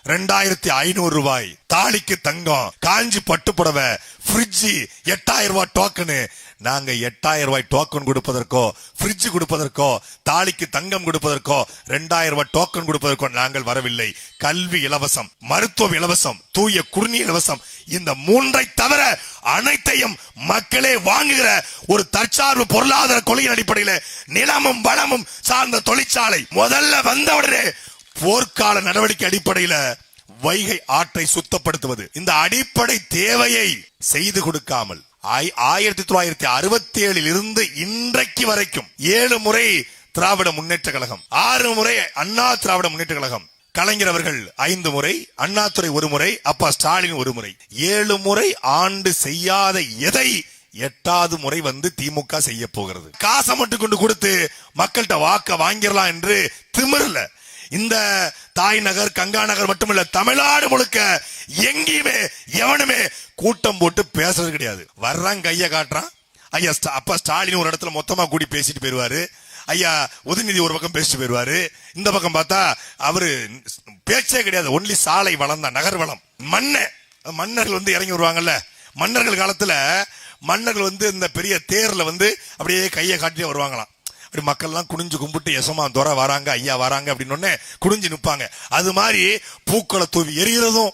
2500 ரூபாய், தாலிக்கு தங்கம், காஞ்சி பட்டு புடவை, ஃப்ரிட்ஜ் 8000 ரூபாய் டோக்கனு. நாங்க 8000 ரூபாய் டோக்கன் கொடுப்பதற்கோ, ஃப்ரிட்ஜ் கொடுப்பதற்கோ, தாலிக்கு தங்கம் கொடுப்பதற்கோ, 2000 ரூபாய் டோக்கன் கொடுப்பதற்கோ நாங்கள் வரவில்லை. கல்வி இலவசம், மருத்துவம் இலவசம், தூய குடிநீர் இலவசம். இந்த மூன்றை தவிர அனைத்தையும் மக்களே வாங்குகிற ஒரு தற்சார்பு பொருளாதார கொள்கையின் அடிப்படையில் நிலமும் வளமும் சார்ந்த தொழிற்சாலை முதல்ல வந்தவுடனே போர்க்கால நடவடிக்கை அடிப்படையில் வைகை ஆற்றை சுத்தப்படுத்துவது. இந்த அடிப்படை தேவையை செய்து கொடுக்காமல் 1967 இருந்து இன்றைக்கு வரைக்கும் 7 முறை திராவிட முன்னேற்ற கழகம், 6 முறை அண்ணா திராவிட முன்னேற்ற கழகம், கலைஞர் அவர்கள் 5 முறை, அண்ணாதுரை 1 முறை, அப்பா ஸ்டாலின் 1 முறை, 7 முறை ஆண்டு செய்யாத எதை 8வது முறை வந்து திமுக செய்ய போகிறது. காசை மட்டும் கொண்டு கொடுத்து மக்கள்கிட்ட வாக்க வாங்கிடலாம் என்று திமிரல. இந்த தாய் நகர், கங்கா நகர் மட்டுமல்ல, தமிழ்நாடு முழுக்க எங்கேயுமே எவனுமே கூட்டம் போட்டு பேசுறது கிடையாது. வர்றான், கைய காட்டுறான். ஐயா அப்பா ஸ்டாலின் ஒரு இடத்துல மொத்தமா கூடி பேசிட்டு போயிருவாரு. ஐயா உதயநிதி ஒரு பக்கம் பேசிட்டு போயிருவாரு. இந்த பக்கம் பார்த்தா அவரு பேச்சே கிடையாது. ஒன்லி சாலை வளம் தான், நகர் வளம். மன்னர்கள் வந்து இறங்கி வருவாங்கல்ல, மன்னர்கள் காலத்துல மன்னர்கள் வந்து இந்த பெரிய தேர்ல வந்து அப்படியே கையை காட்டியே வருவாங்களாம். அப்படி மக்கள் எல்லாம் குனிஞ்சு கும்பிட்டு எசமா துறை வராங்க, ஐயா வராங்க அப்படின்னு குனிஞ்சு நிற்பாங்க. அது மாதிரி பூக்களை தூவி எரிகிறதும்